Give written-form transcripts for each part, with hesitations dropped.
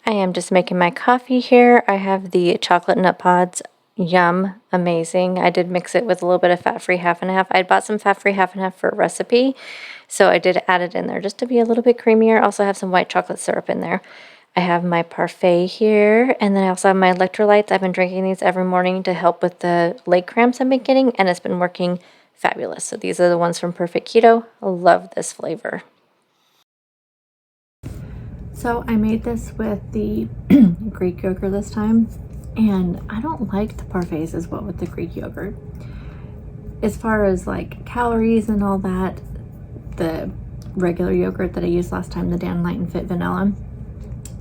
I am just making my coffee here. I have the chocolate nut pods. Yum, amazing. I did mix it with a little bit of fat-free half and half. I bought some fat-free half and half for a recipe, so I did add it in there just to be a little bit creamier. Also have some white chocolate syrup in there. I have my parfait here, and then I also have my electrolytes. I've been drinking these every morning to help with the leg cramps I've been getting, and it's been working fabulous. So these are the ones from Perfect Keto. I love this flavor. So I made this with the Greek yogurt this time, and I don't like the parfaits as well with the Greek yogurt. As far as like calories and all that, the regular yogurt that I used last time, the Dan Light and Fit Vanilla,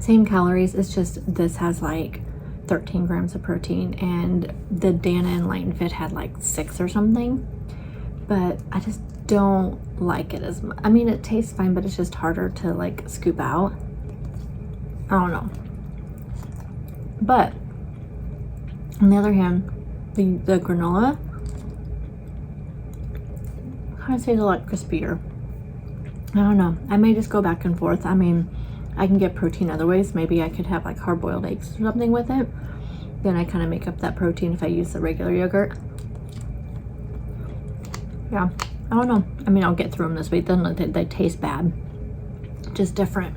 same calories. It's just this has like 13 grams of protein, and the Dana and Light and Fit had like 6 or something. But I just don't like it as much. I mean, it tastes fine, but it's just harder to like scoop out. I don't know. But on the other hand, the granola, I'd say it's a lot crispier. I don't know. I may just go back and forth. I mean, I can get protein other ways. Maybe I could have like hard-boiled eggs or something with it. Then I kind of make up that protein if I use the regular yogurt. Yeah, I don't know. I mean, I'll get through them this week. Then they taste bad. Just different.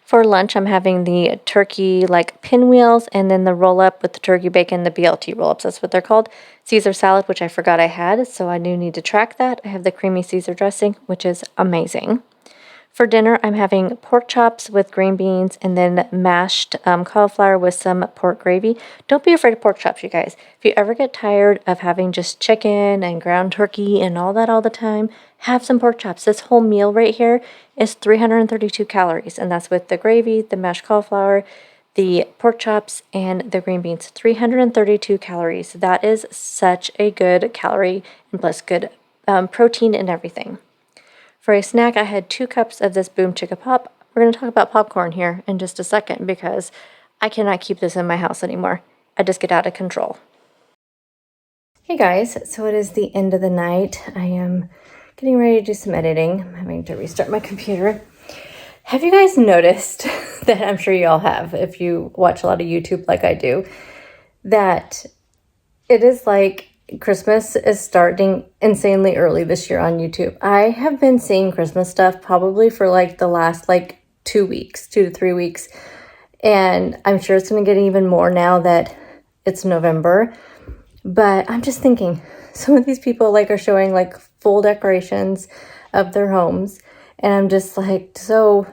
For lunch, I'm having the turkey like pinwheels and then the roll up with the turkey bacon, the BLT roll ups. That's what they're called. Caesar salad, which I forgot I had, so I do need to track that. I have the creamy Caesar dressing, which is amazing. For dinner, I'm having pork chops with green beans and then mashed cauliflower with some pork gravy. Don't be afraid of pork chops, you guys. If you ever get tired of having just chicken and ground turkey and all that all the time, have some pork chops. This whole meal right here is 332 calories, and that's with the gravy, the mashed cauliflower, the pork chops, and the green beans. 332 calories. That is such a good calorie and plus good protein and everything. For a snack, I had 2 cups of this Boom Chicka Pop. We're going to talk about popcorn here in just a second because I cannot keep this in my house anymore. I just get out of control. Hey guys, so it is the end of the night. I am getting ready to do some editing. I'm having to restart my computer. Have you guys noticed that, I'm sure you all have if you watch a lot of YouTube like I do, that it is like Christmas is starting insanely early this year on YouTube. I have been seeing Christmas stuff probably for like the last like 2 weeks, 2 to 3 weeks. And I'm sure it's going to get even more now that it's November. But I'm just thinking, some of these people like are showing like full decorations of their homes. And I'm just like, so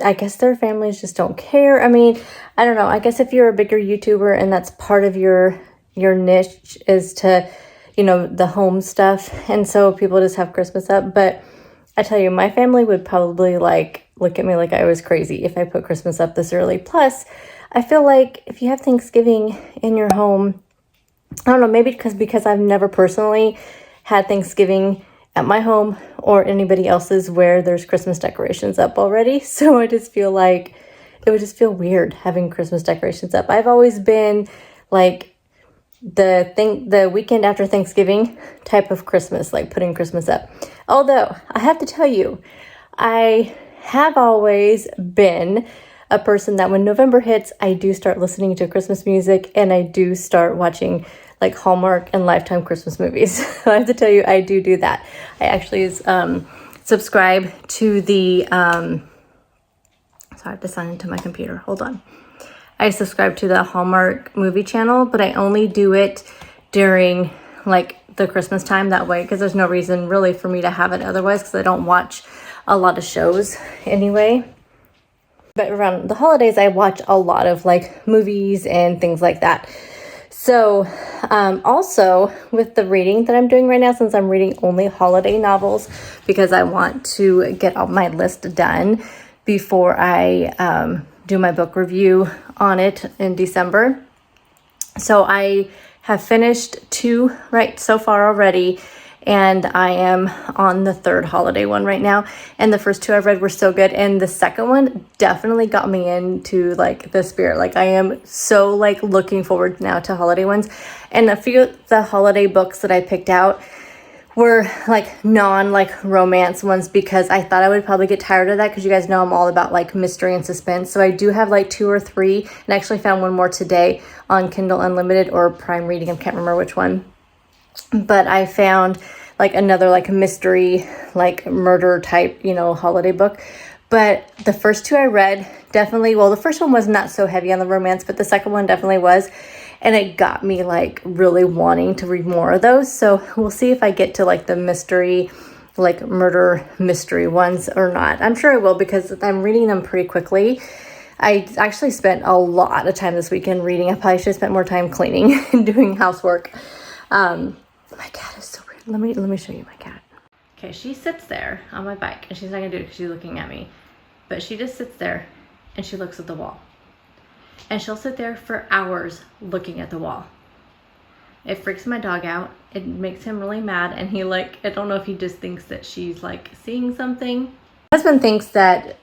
I guess their families just don't care. I mean, I don't know. I guess if you're a bigger YouTuber and that's part of your niche is to, you know, the home stuff, and so people just have Christmas up. But I tell you, my family would probably like look at me like I was crazy if I put Christmas up this early. Plus, I feel like if you have Thanksgiving in your home, I don't know, maybe because I've never personally had Thanksgiving at my home or anybody else's where there's Christmas decorations up already. So I just feel like it would just feel weird having Christmas decorations up. I've always been like the weekend after Thanksgiving type of Christmas, like putting Christmas up. Although I have to tell you, I have always been a person that when November hits, I do start listening to Christmas music and I do start watching like Hallmark and Lifetime Christmas movies. I have to tell you, I do that. I actually subscribe to the, sorry, I have to sign into my computer. Hold on. I subscribe to the Hallmark movie channel, but I only do it during like the Christmas time that way because there's no reason really for me to have it otherwise because I don't watch a lot of shows anyway. But around the holidays, I watch a lot of like movies and things like that. So also with the reading that I'm doing right now, since I'm reading only holiday novels because I want to get all my list done before I do my book review on it in December. So I have finished 2 right so far already, and I am on the 3rd holiday one right now. And the first 2 I read were so good, and the second one definitely got me into like the spirit. Like I am so like looking forward now to holiday ones. And a few of the holiday books that I picked out were like like romance ones, because I thought I would probably get tired of that, because you guys know I'm all about like mystery and suspense. So I do have like 2 or 3, and I actually found one more today on Kindle Unlimited or Prime Reading. I can't remember which one, but I found like another like mystery, like murder type, you know, holiday book. But the first 2 I read definitely, well, the first one was not so heavy on the romance, but the second one definitely was. And it got me like really wanting to read more of those. So we'll see if I get to like the mystery, like murder mystery ones or not. I'm sure I will, because I'm reading them pretty quickly. I actually spent a lot of time this weekend reading. I probably should have spent more time cleaning and doing housework. My cat is so weird. Let me show you my cat. Okay, she sits there on my bike, and she's not gonna do it because she's looking at me. But she just sits there and she looks at the wall. And she'll sit there for hours looking at the wall. It freaks my dog out. It makes him really mad, and he like, I don't know if he just thinks that she's like seeing something. My husband thinks that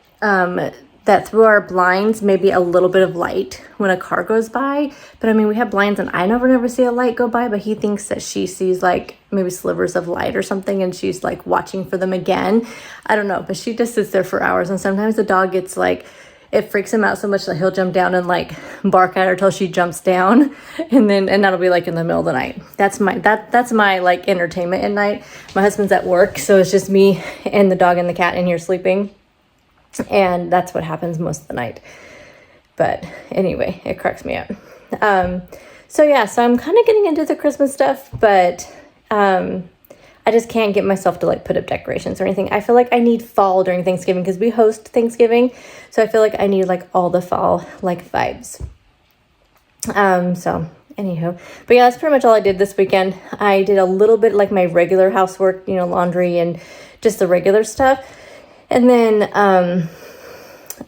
that through our blinds maybe a little bit of light when a car goes by. But I mean, we have blinds and I never see a light go by, but he thinks that she sees like maybe slivers of light or something, and she's like watching for them again. I don't know, but she just sits there for hours, and sometimes the dog gets like, it freaks him out so much that he'll jump down and like bark at her till she jumps down, and that'll be like in the middle of the night. That's my like entertainment at night. My husband's at work, so it's just me and the dog and the cat in here sleeping, and that's what happens most of the night. But anyway, it cracks me up. So I'm kind of getting into the Christmas stuff, but I just can't get myself to like put up decorations or anything. I feel like I need fall during Thanksgiving, because we host Thanksgiving. So I feel like I need like all the fall like vibes. So anywho, but yeah, that's pretty much all I did this weekend. I did a little bit like my regular housework, you know, laundry and just the regular stuff. And then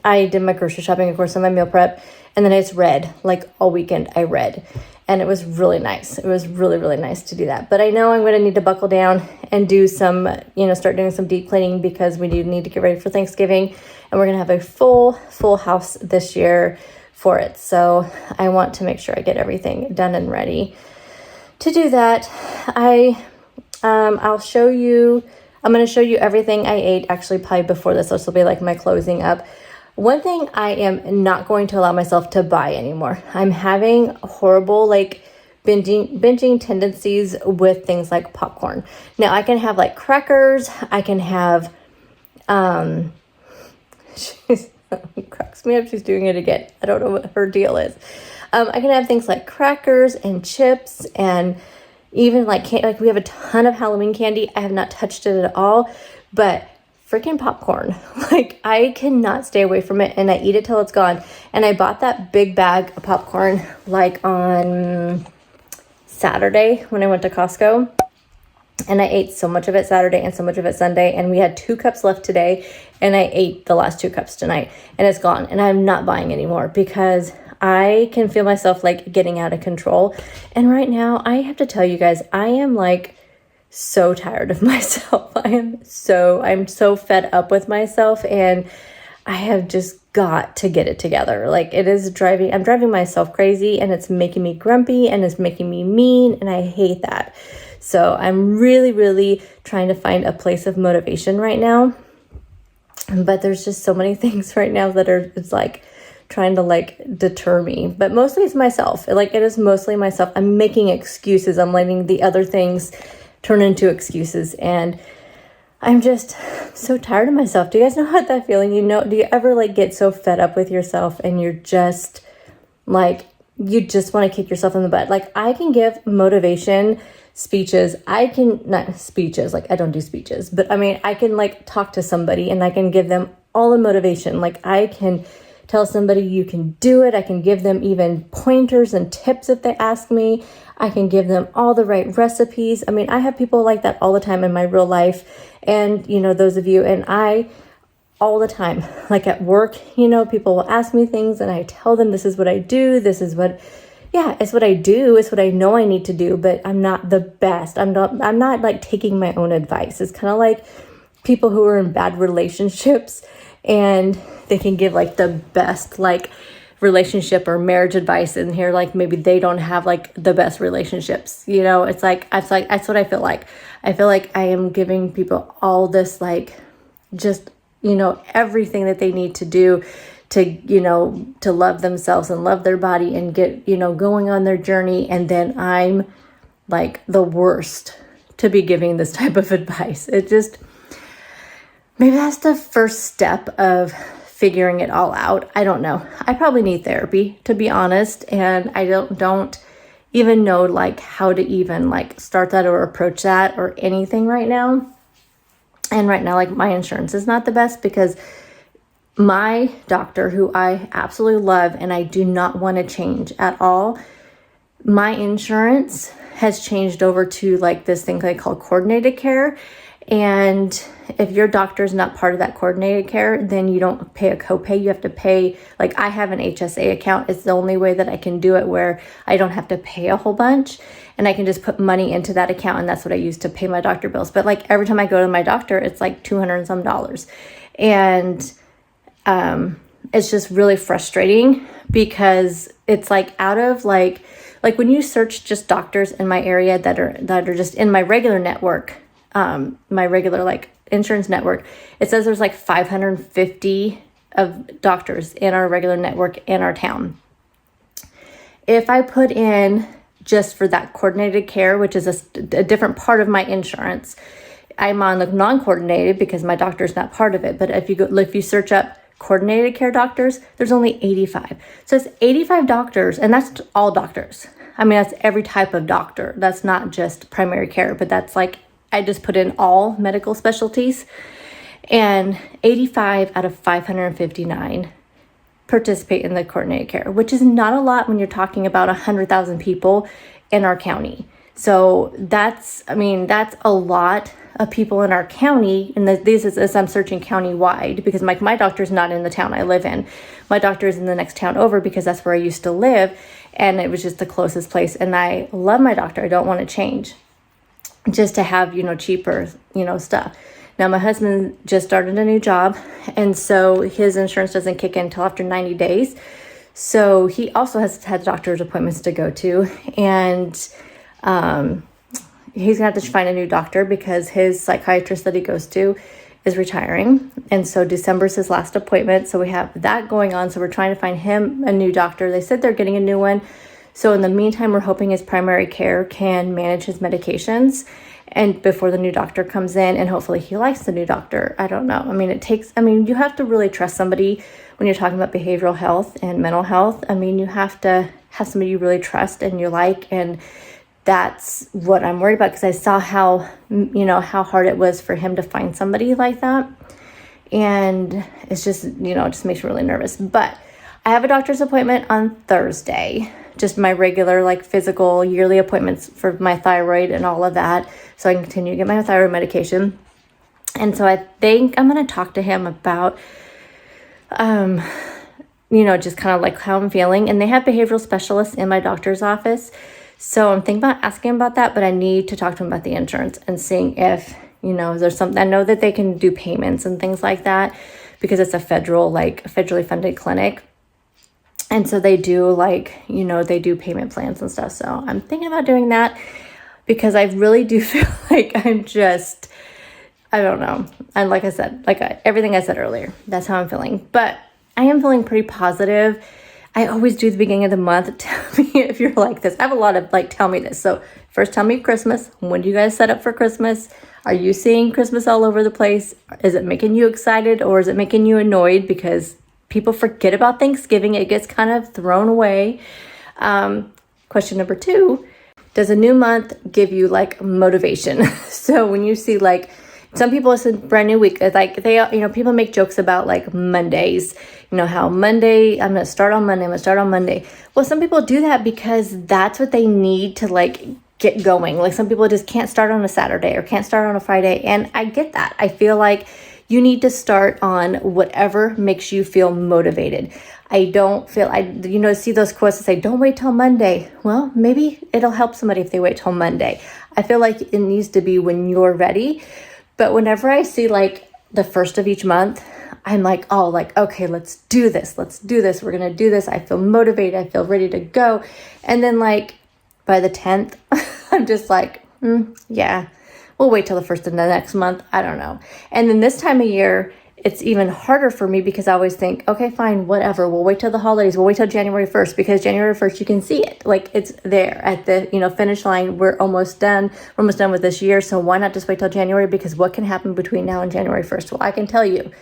I did my grocery shopping, of course, on my meal prep. And then I just read, like all weekend I read. And it was really nice. It was really, really nice to do that. But I know I'm going to need to buckle down and do some, you know, start doing some deep cleaning, because we do need to get ready for Thanksgiving. And we're going to have a full house this year for it. So I want to make sure I get everything done and ready to do that. I'll show you, I'm going to show you everything I ate actually probably before this. This will be like my closing up. One thing I am not going to allow myself to buy anymore. I'm having horrible like binging tendencies with things like popcorn. Now I can have like crackers. I can have, she cracks me up. She's doing it again. I don't know what her deal is. I can have things like crackers and chips, and even like we have a ton of Halloween candy. I have not touched it at all, but freaking popcorn, like I cannot stay away from it, and I eat it till it's gone. And I bought that big bag of popcorn like on Saturday when I went to Costco, and I ate so much of it Saturday and so much of it Sunday, and we had 2 cups left today, and I ate the last 2 cups tonight, and it's gone. And I'm not buying anymore, because I can feel myself like getting out of control. And right now I have to tell you guys, I am like so tired of myself. I'm so fed up with myself, and I have just got to get it together. Like I'm driving myself crazy, and it's making me grumpy, and it's making me mean, and I hate that. So I'm really, really trying to find a place of motivation right now. But there's just so many things right now that it's like trying to like deter me. But mostly it's myself. Like it is mostly myself. I'm making excuses. I'm letting the other things turn into excuses, and I'm just so tired of myself. Do you guys know what that feeling? You know, do you ever like get so fed up with yourself, and you're just like, you just want to kick yourself in the butt? Like I can give motivation speeches. Not speeches, like I don't do speeches, but I mean, I can like talk to somebody and I can give them all the motivation. Like I can tell somebody you can do it. I can give them even pointers and tips if they ask me. I can give them all the right recipes. I mean, I have people like that all the time in my real life. And, you know, those of you, and I all the time, like at work, you know, people will ask me things and I tell them this is what I do. This is what, yeah, it's what I do. It's what I know I need to do, but I'm not the best. I'm not like taking my own advice. It's kind of like people who are in bad relationships and they can give like the best, like relationship or marriage advice in here, like maybe they don't have like the best relationships, you know. It's like that's what I feel like. I feel like I am giving people all this, like, just, you know, everything that they need to do to, you know, to love themselves and love their body and get, you know, going on their journey. And then I'm like the worst to be giving this type of advice. It just, maybe that's the first step of figuring it all out. I don't know. I probably need therapy, to be honest. And I don't even know like how to even like start that or approach that or anything right now. And right now, like, my insurance is not the best because my doctor, who I absolutely love and I do not want to change at all, my insurance has changed over to like this thing they call coordinated care. And if your doctor is not part of that coordinated care, then you don't pay a copay. You have to pay, like, I have an HSA account. It's the only way that I can do it where I don't have to pay a whole bunch, and I can just put money into that account, and that's what I use to pay my doctor bills. But like every time I go to my doctor, it's like $200 and some. And it's just really frustrating because it's like out of like when you search just doctors in my area that are just in my regular network, my regular like insurance network, it says there's like 550 of doctors in our regular network in our town. If I put in just for that coordinated care, which is a different part of my insurance, I'm on the non-coordinated because my doctor's not part of it. But if you search up coordinated care doctors, there's only 85. So it's 85 doctors, and that's all doctors. I mean, that's every type of doctor. That's not just primary care, but that's like, I just put in all medical specialties, and 85 out of 559 participate in the coordinated care, which is not a lot when you're talking about 100,000 people in our county. So that's a lot of people in our county. And this is as I'm searching county-wide, because my doctor's not in the town I live in. My doctor is in the next town over because that's where I used to live, and it was just the closest place. And I love my doctor. I don't want to change just to have, you know, cheaper, you know, stuff. Now, my husband just started a new job, and so his insurance doesn't kick in until after 90 days. So he also has had doctor's appointments to go to, and he's going to have to find a new doctor because his psychiatrist that he goes to is retiring. And so December's his last appointment. So we have that going on. So we're trying to find him a new doctor. They said they're getting a new one. So in the meantime, we're hoping his primary care can manage his medications and before the new doctor comes in, and hopefully he likes the new doctor. I don't know. I mean, you have to really trust somebody when you're talking about behavioral health and mental health. I mean, you have to have somebody you really trust and you like, and that's what I'm worried about, because I saw how hard it was for him to find somebody like that. And it's just, it just makes me really nervous. But I have a doctor's appointment on Thursday, just my regular like physical yearly appointments for my thyroid and all of that, so I can continue to get my thyroid medication. And so I think I'm going to talk to him about, just kind of like how I'm feeling. And they have behavioral specialists in my doctor's office. So I'm thinking about asking him about that, but I need to talk to him about the insurance and seeing if, is there something. I know that they can do payments and things like that because it's a federally funded clinic. And so they do they do payment plans and stuff. So I'm thinking about doing that because I really do feel like I don't know. And like I said, everything I said earlier, that's how I'm feeling. But I am feeling pretty positive. I always do the beginning of the month. Tell me if you're like this. I have a lot of tell me this. So first, tell me Christmas. When do you guys set up for Christmas? Are you seeing Christmas all over the place? Is it making you excited, or is it making you annoyed because people forget about Thanksgiving? It gets kind of thrown away. Question number 2, does a new month give you motivation? So when you see some people, it's a brand new week. People make jokes about Mondays. How Monday, I'm going to start on Monday. Well, some people do that because that's what they need to get going. Some people just can't start on a Saturday or can't start on a Friday. And I get that. I feel like you need to start on whatever makes you feel motivated. I see those quotes that say, don't wait till Monday. Well, maybe it'll help somebody if they wait till Monday. I feel like it needs to be when you're ready. But whenever I see the first of each month, I'm like, oh, like, okay, let's do this. Let's do this. We're going to do this. I feel motivated. I feel ready to go. And then like by the 10th, I'm just like, yeah, we'll wait till the first of the next month. I don't know. And then this time of year, it's even harder for me because I always think, okay, fine, whatever. We'll wait till the holidays. We'll wait till January 1st because January 1st, you can see it. Like it's there at the, finish line. We're almost done. We're almost done with this year. So why not just wait till January? Because what can happen between now and January 1st? Well, I can tell you,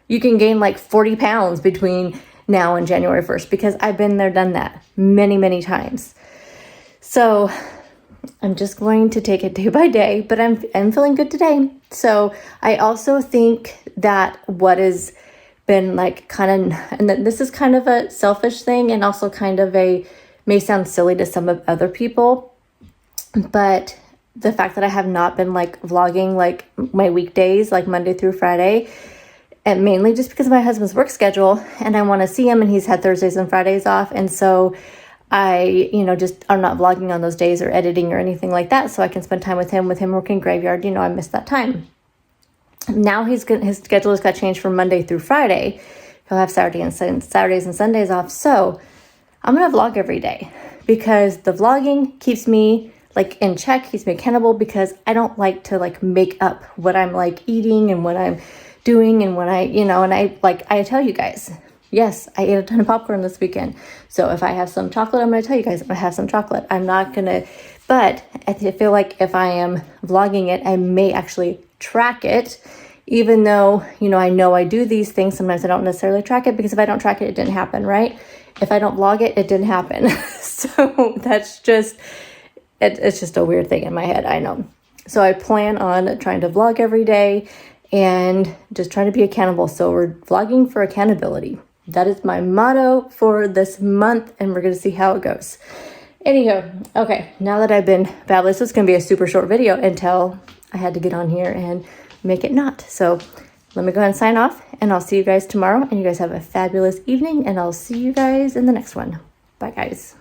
you can gain like 40 pounds between now and January 1st because I've been there, done that many, many times. So I'm just going to take it day by day, but I'm feeling good today. So I also think that what has been like kind of, and this is kind of a selfish thing and also kind of may sound silly to some of other people, but the fact that I have not been like vlogging like my weekdays, like Monday through Friday, and mainly just because of my husband's work schedule and I want to see him and he's had Thursdays and Fridays off. And so I, I'm not vlogging on those days or editing or anything like that. So I can spend time with him working graveyard. I miss that time. Now his schedule has got changed from Monday through Friday. He'll have Saturdays and Sundays off. So I'm going to vlog every day because the vlogging keeps me like in check, keeps me accountable because I don't like to like make up what I'm like eating and what I'm doing and when I tell you guys, yes, I ate a ton of popcorn this weekend. So if I have some chocolate, I'm going to tell you guys I'm going to have some chocolate. I'm not going to, but I feel like if I am vlogging it, I may actually track it, even though, I know I do these things. Sometimes I don't necessarily track it because if I don't track it, it didn't happen, right? If I don't vlog it, it didn't happen. So that's just, it's just a weird thing in my head. I know. So I plan on trying to vlog every day and just trying to be accountable. So we're vlogging for accountability. That is my motto for this month, and we're going to see how it goes. Anywho, okay, now that I've been babbling, so it's going to be a super short video until I had to get on here and make it not. So let me go ahead and sign off, and I'll see you guys tomorrow, and you guys have a fabulous evening, and I'll see you guys in the next one. Bye, guys.